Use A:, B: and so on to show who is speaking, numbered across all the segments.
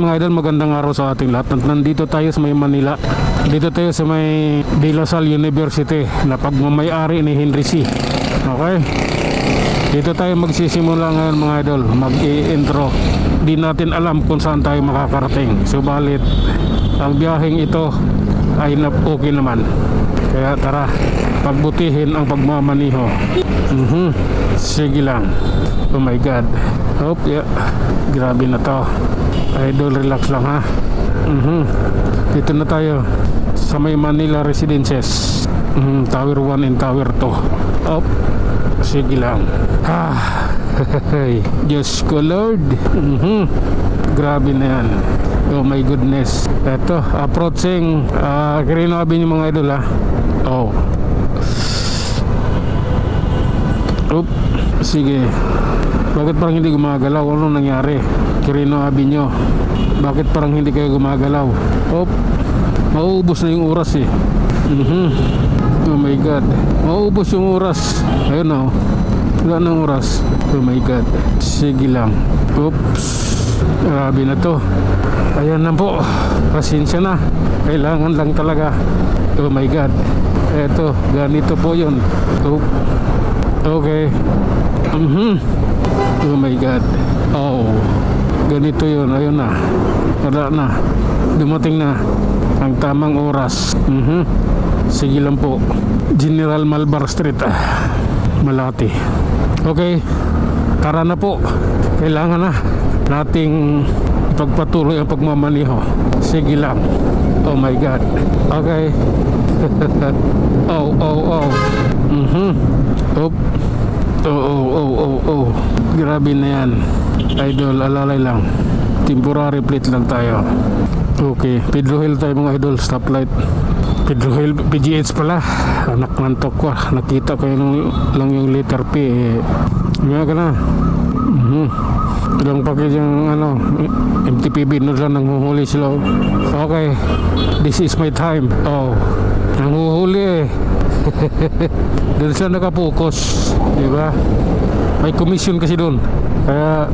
A: mga idol, magandang araw sa ating lahat. Nandito tayo sa may Manila. Dito tayo sa may De La Salle University na pagmamayari ni Henry C. Okay? Dito tayo magsisimula ngayon mga idol, mag-i-intro. Di natin alam kung saan tayo makakarating. Subalit, ang biyaheng ito ay okay naman. Kaya tara, pagbutihin ang pagmamaniho. Sige lang. Oh my God. Oh, yeah. Grabe na to. Idol, relax lang ha. Dito na tayo sa may Manila Residences. Tower 1 and Tower 2. Oh, sige lang. Diyos ko Lord. Grabe na yan. Oh my goodness. Eto, approaching Quirino Avenue mga idol ha. Oh. Oop. Sige. Bakit parang hindi gumagalaw? Ano nangyari? Quirino Avenue. Bakit parang hindi kayo gumagalaw? Oop. Mauubos na yung oras eh. Oh my God. Mauubos yung oras. Ayun na oh. Wala nang oras. Oh my God. Sige lang. Oops. Grabe na to. Ayan na po. Pasensya na. Kailangan lang talaga. Oh my God. Eto, ganito po yun. Oh. Okay. Oh my God. Oh. Ganito yun. Ayun na. Wala na. Dumating na ang tamang oras. Sige lang po. General Malbar Street, Malati. Okay. Tara na po. Kailangan na nating ipagpatuloy ang pagmamaniho. Sige lang. Oh my God. Okay. Oh. Oh. Grabe na yan. Idol, alalay lang. Temporary plate lang tayo. Okay. Pedro Hill tayo mga idol. Stoplight. Pedro Hill, PGH pala. Anak ng tokwa. Nakita ko lang yung letter P. Nga ka na. Ilang package yung MTPB no lang nanghuhuli sila. Okay. This is my time. Oh. Nanghuhuli eh. Doon sila nakapokus. Diba? May commission kasi doon. Kaya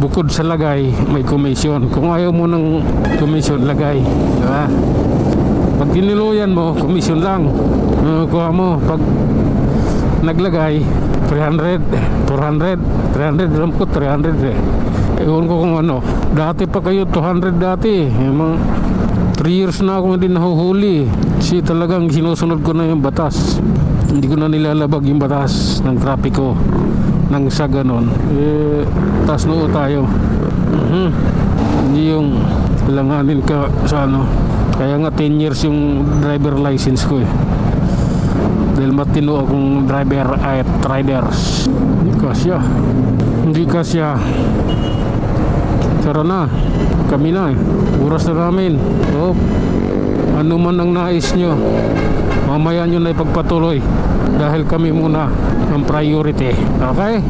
A: bukod sa lagay, may commission. Kung ayaw mo ng commission, lagay. Diba? Pag diniluyan mo, commission lang. Kuha mo. Pag naglagay, 300, 400, 300, alam ko 300 eh. Ewan ko kung ano. Dati pa kayo 200 dati. 3 years na ako hindi nahuhuli. Kasi talagang sinusunod ko na yung batas. Hindi ko na nilalabag yung batas ng trapiko. Nang sa ganon, taas noo tayo. Hindi yung langanin ka sa ano. Kaya nga 10 years yung driver license ko eh. Dahil matino akong driver at riders. Hindi kasya. Tara na. Kami na eh. Oras na namin. Oh. Ano man ang nais nyo, mamaya nyo na ipagpatuloy. Dahil kami muna ang priority. Okay?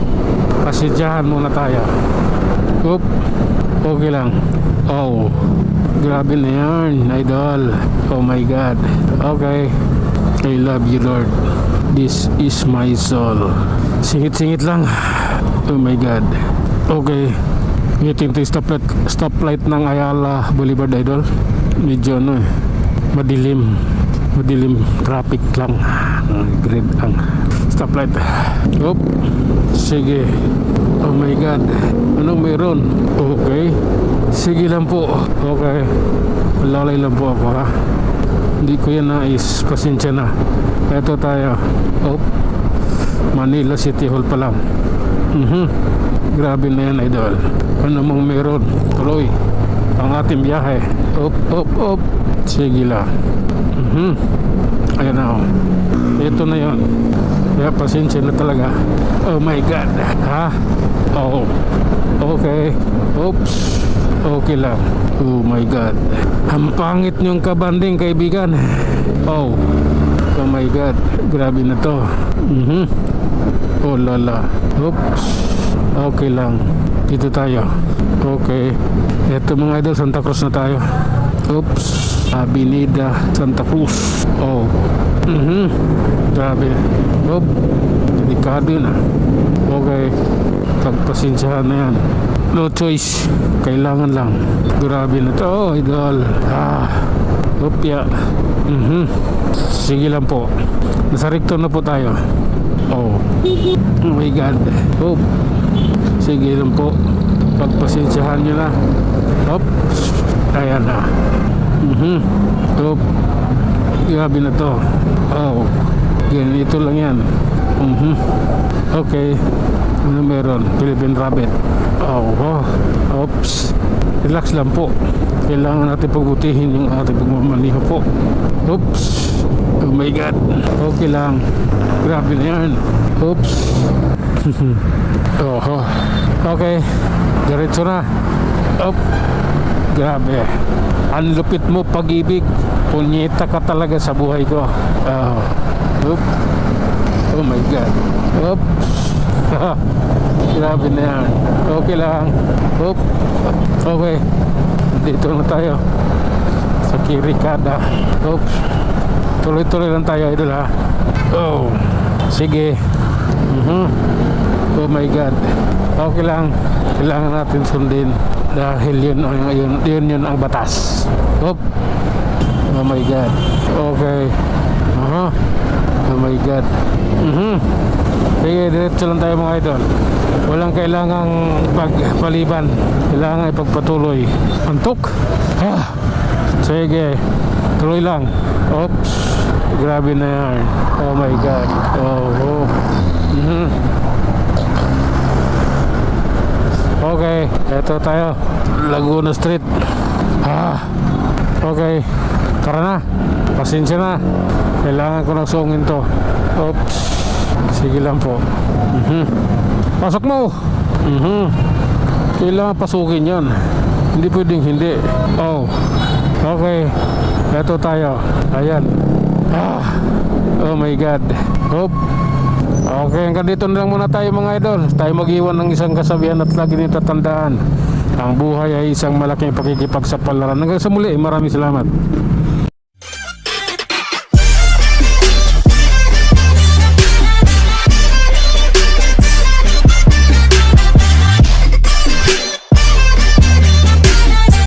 A: Pasidyahan muna tayo. Oop. Okay lang. Oh. Grabe na yan, idol. Oh my God. Okay. I love you Lord. This is my soul. Singit-singit lang. Oh my God. Okay. Ngiting ito stoplight ng Ayala Boulevard idol. Medyo madilim traffic lang. Grid ang stoplight. Oop. Sige. Oh my God. Anong meron? Okay. Sige lang po. Okay. Lalay lang po ako ha. Hindi ko yan nais. Pasensya na. Eto tayo. Oh. Manila City Hall pa lang. Grabe na yan idol. Ano mong meron? Tuloy ang ating biyahe. Op. Sige lang. Ayan na oh. Ito na yon. Kaya pasensya na talaga. Oh my God. Ha? Oh. Okay. Oops. Okay lang. Oh my God. Ang pangit niyong kabanding kaibigan. Oh. Oh my God. Grabe na to. Oh lala. Oops. Okay lang. Dito tayo. Okay. Ito mga idol, Santa Cruz na tayo. Oops. Avenida Santa Cruz. Oh. Grabe. Oop. Delikado na. Okay. Pagpasensyahan na yan. No choice. Kailangan lang. Grabe na to, oh, idol. Upya. Sige lang po. Nasa recto na po tayo. Oh my God. Oh. Sige lang po. Pagpasensyahan nyo na. Hop. Ayan na. Hop. Grabe na to. Oh. Ganito lang yan. Okay. Ano meron? Philippine Rabbit. Oh. Oops. Relax lang po. Kailangan natin pagbutihin yung ating pagmamaniho po. Oops. Oh my God. Okay lang. Grabe na yan. Oops. Okay. Diretso na. Op. Grabe. Ang lupit mo, pag-ibig. Punyeta ka talaga sa buhay ko. Oop. Oh my God. Oops. Grabe na yan. Okay lang. Oop. Okay. Dito na tayo sa Kirikada. Oops. Tuloy-tuloy lang tayo, idol, ha. Oh. Sige. Oh my God. Okay lang. Kailangan natin sundin dahil yun ang batas. Oh my God. Okay. Oh my God. Sige, diretso lang tayo mga idol. Walang kailangang pagpaliban. Kailangan ipagpatuloy. Antok. Sige. Tuloy lang. Oops. Grabe na yan. Oh my God. Okay. Eto tayo. Laguna Street. Okay. Tara na. Pasensya na. Kailangan ko nang sungin to. Oops. Sige lang po. Pasok mo. Kailangan pasukin yan. Hindi pwedeng hindi. Oh. Okay. Eto tayo. Ayan. Oh my God. Hop. Okay, hanggang dito na lang muna tayo mga idol. Tayo mag-iwan ng isang kasabihan at lagi nito tatandaan. Ang buhay ay isang malaking pakikipagsapalaran. Hanggang sa muli, maraming salamat.